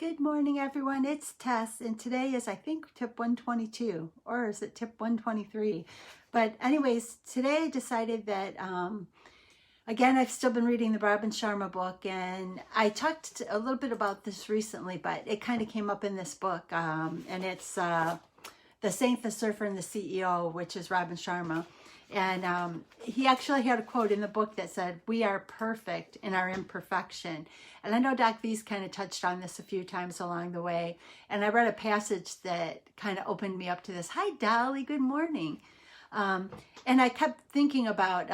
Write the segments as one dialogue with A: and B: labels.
A: Good morning, everyone. It's Tess, and today is, I think, tip 122, or is it tip 123? But anyways, today I decided that, again, I've still been reading the Robin Sharma book, and I talked a little bit about this recently, but it kind of came up in this book, and it's The Saint, the Surfer, and the CEO, which is Robin Sharma. And he actually had a quote in the book that said, "We are perfect in our imperfection." And I know Doc V's kind of touched on this a few times along the way. And I read a passage that kind of opened me up to this. Hi, Dolly. Good morning. And I kept thinking about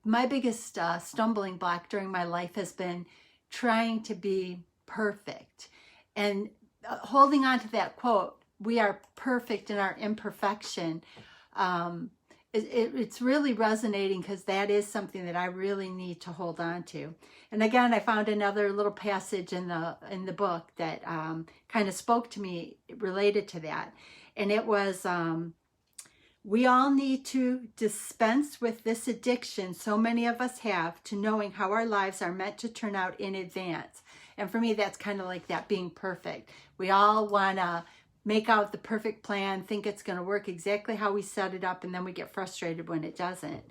A: my biggest stumbling block during my life has been trying to be perfect. And holding on to that quote, "We are perfect in our imperfection," it's really resonating because that is something that I really need to hold on to. And again, I found another little passage in the book that kind of spoke to me related to that. And it was, "We all need to dispense with this addiction so many of us have to knowing how our lives are meant to turn out in advance." And for me, that's kind of like that being perfect. We all want to make out the perfect plan, think it's going to work exactly how we set it up, and then we get frustrated when it doesn't.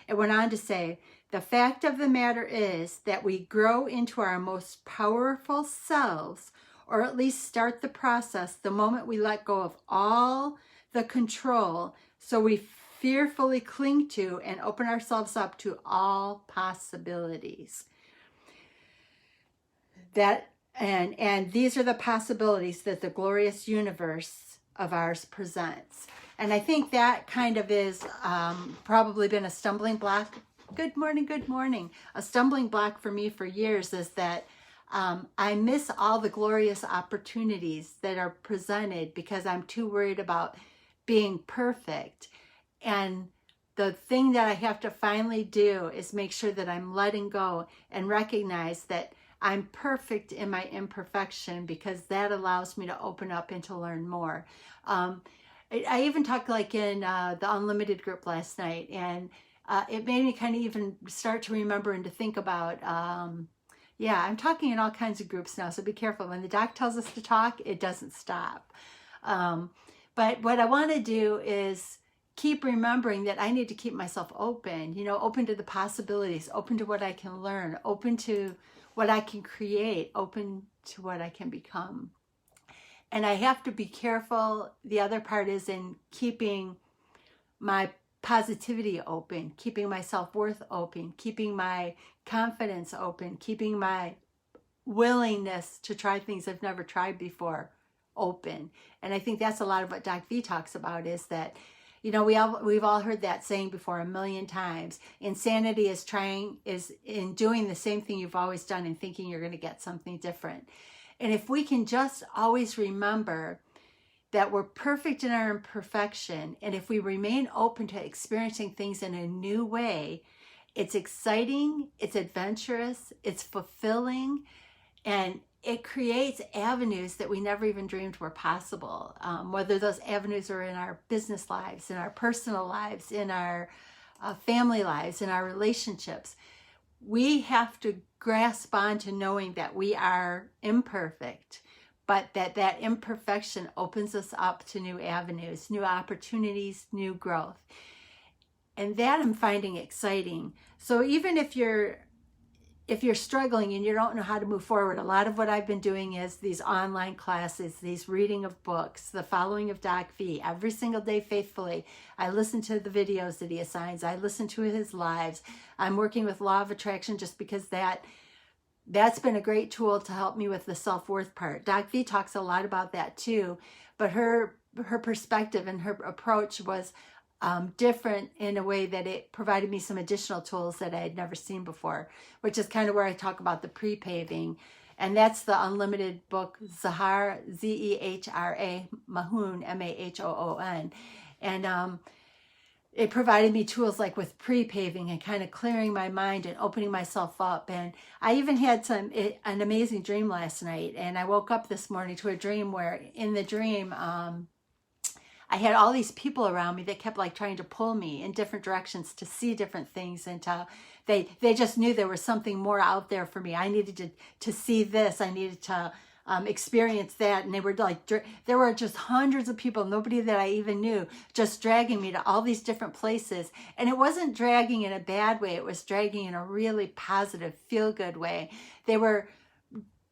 A: It went on to say, "The fact of the matter is that we grow into our most powerful selves, or at least start the process the moment we let go of all the control, so we fearfully cling to and open ourselves up to all possibilities." And these are the possibilities that the glorious universe of ours presents. And I think that kind of is probably been a stumbling block. Good morning, good morning. A stumbling block for me for years is that I miss all the glorious opportunities that are presented because I'm too worried about being perfect. And the thing that I have to finally do is make sure that I'm letting go and recognize that I'm perfect in my imperfection, because that allows me to open up and to learn more. I even talked like in the Unlimited group last night, and it made me kind of even start to remember and to think about, yeah, I'm talking in all kinds of groups now, so be careful. When the doc tells us to talk, it doesn't stop. But what I want to do is keep remembering that I need to keep myself open, open to the possibilities, open to what I can learn, open to what I can create, open to what I can become. And I have to be careful. The other part is in keeping my positivity open, keeping my self-worth open, keeping my confidence open, keeping my willingness to try things I've never tried before open. And I think that's a lot of what Doc V talks about, is that we've all heard that saying before a million times. Insanity is in doing the same thing you've always done and thinking you're going to get something different. And if we can just always remember that we're perfect in our imperfection, and if we remain open to experiencing things in a new way, it's exciting, it's adventurous, it's fulfilling, and it creates avenues that we never even dreamed were possible, whether those avenues are in our business lives, in our personal lives, in our family lives, in our relationships. We have to grasp on to knowing that we are imperfect, but that imperfection opens us up to new avenues, new opportunities, new growth. And that I'm finding exciting. So even if you're struggling and you don't know how to move forward, a lot of what I've been doing is these online classes, these reading of books, the following of Doc V every single day faithfully. I listen to the videos that he assigns. I listen to his lives. I'm working with Law of Attraction just because that's been a great tool to help me with the self-worth part. Doc V talks a lot about that too, but her perspective and her approach was different in a way that it provided me some additional tools that I had never seen before, which is kind of where I talk about the pre-paving. And that's the Unlimited book, Zehra, Zehra, Mahoon, Mahoon. And it provided me tools like with pre-paving and kind of clearing my mind and opening myself up. And I even had an amazing dream last night. And I woke up this morning to a dream where in the dream, I had all these people around me that kept like trying to pull me in different directions to see different things, and they just knew there was something more out there for me. I needed to see this. I needed to experience that. And they were like, there were just hundreds of people, nobody that I even knew, just dragging me to all these different places. And it wasn't dragging in a bad way. It was dragging in a really positive, feel-good way. They were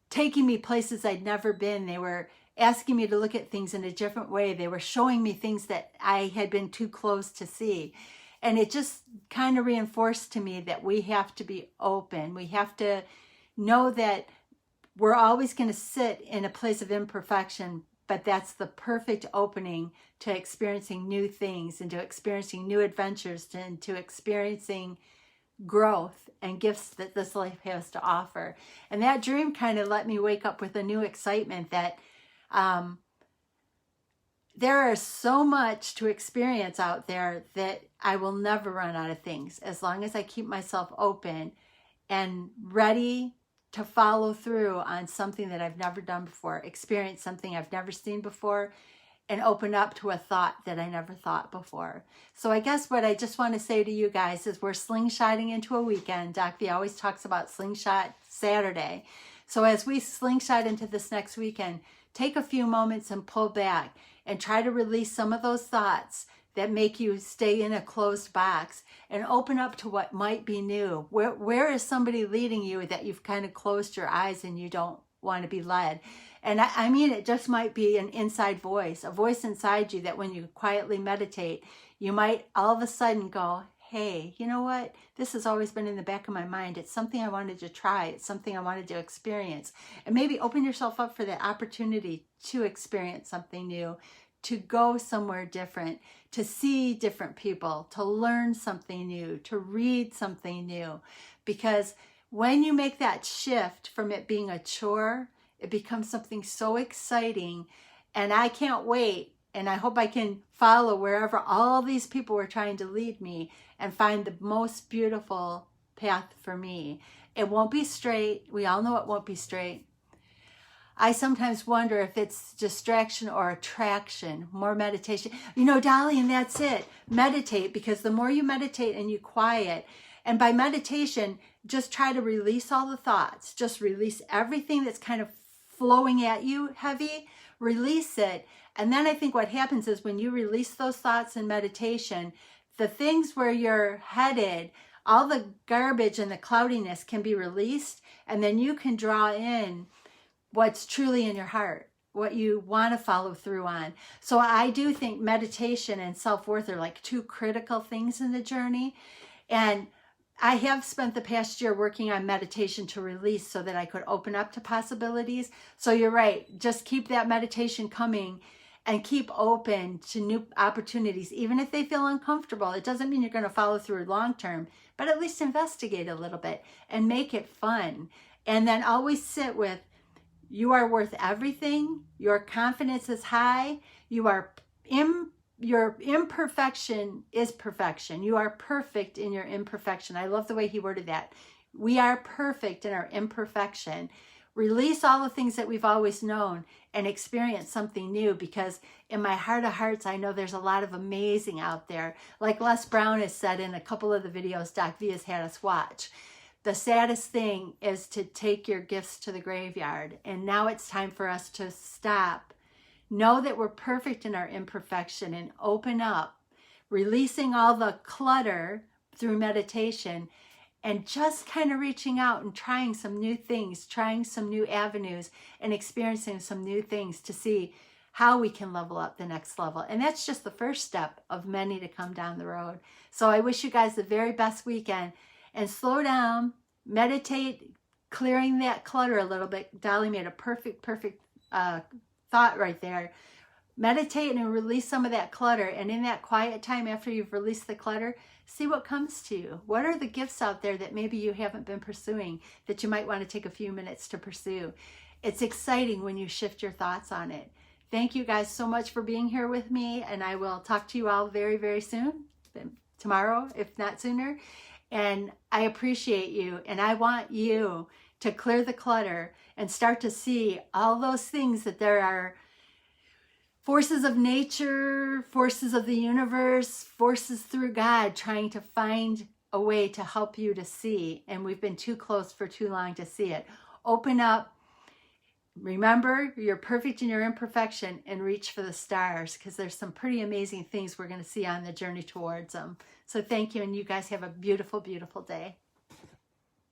A: taking me places I'd never been. They were asking me to look at things in a different way. They were showing me things that I had been too close to see. And it just kind of reinforced to me that we have to be open. We have to know that we're always going to sit in a place of imperfection, but that's the perfect opening to experiencing new things and to experiencing new adventures and to experiencing growth and gifts that this life has to offer. And that dream kind of let me wake up with a new excitement that there is so much to experience out there that I will never run out of things as long as I keep myself open and ready to follow through on something that I've never done before, experience something I've never seen before, and open up to a thought that I never thought before. So I guess what I just want to say to you guys is we're slingshotting into a weekend. Doc V always talks about Slingshot Saturday. So as we slingshot into this next weekend, take a few moments and pull back and try to release some of those thoughts that make you stay in a closed box and open up to what might be new. Where is somebody leading you that you've kind of closed your eyes and you don't want to be led? And I mean, it just might be an inside voice, a voice inside you that when you quietly meditate, you might all of a sudden go, hey, you know what? This has always been in the back of my mind. It's something I wanted to try. It's something I wanted to experience. And maybe open yourself up for that opportunity to experience something new, to go somewhere different, to see different people, to learn something new, to read something new. Because when you make that shift from it being a chore, it becomes something so exciting. And I can't wait. And I hope I can follow wherever all these people were trying to lead me and find the most beautiful path for me. It won't be straight. We all know it won't be straight. I sometimes wonder if it's distraction or attraction, more meditation. You know, Dolly, and that's it. Meditate, because the more you meditate and you quiet, and by meditation, just try to release all the thoughts. Just release everything that's kind of flowing at you heavy. Release it. And then I think what happens is when you release those thoughts in meditation, the things where you're headed, all the garbage and the cloudiness can be released, and then you can draw in what's truly in your heart, what you want to follow through on. So I do think meditation and self-worth are like two critical things in the journey. And I have spent the past year working on meditation to release so that I could open up to possibilities. So you're right. Just keep that meditation coming and keep open to new opportunities, even if they feel uncomfortable. It doesn't mean you're going to follow through long term, but at least investigate a little bit and make it fun. And then always sit with, you are worth everything. Your confidence is high. Your imperfection is perfection. You are perfect in your imperfection. I love the way he worded that. We are perfect in our imperfection. Release all the things that we've always known and experience something new, because in my heart of hearts, I know there's a lot of amazing out there. Like Les Brown has said in a couple of the videos Doc V has had us watch, the saddest thing is to take your gifts to the graveyard. And now it's time for us to stop. Know that we're perfect in our imperfection and open up, releasing all the clutter through meditation and just kind of reaching out and trying some new things, trying some new avenues and experiencing some new things to see how we can level up the next level. And that's just the first step of many to come down the road. So I wish you guys the very best weekend. And slow down, meditate, clearing that clutter a little bit. Dolly made a perfect thought right there. Meditate and release some of that clutter. And in that quiet time after you've released the clutter, see what comes to you. What are the gifts out there that maybe you haven't been pursuing that you might want to take a few minutes to pursue? It's exciting when you shift your thoughts on it. Thank you guys so much for being here with me. And I will talk to you all very, very soon. Tomorrow, if not sooner. And I appreciate you, and I want you to clear the clutter and start to see all those things that there are forces of nature, forces of the universe, forces through God trying to find a way to help you to see. And we've been too close for too long to see it. Open up, remember, you're perfect in your imperfection, and reach for the stars, because there's some pretty amazing things we're going to see on the journey towards them. So thank you, and you guys have a beautiful, beautiful day.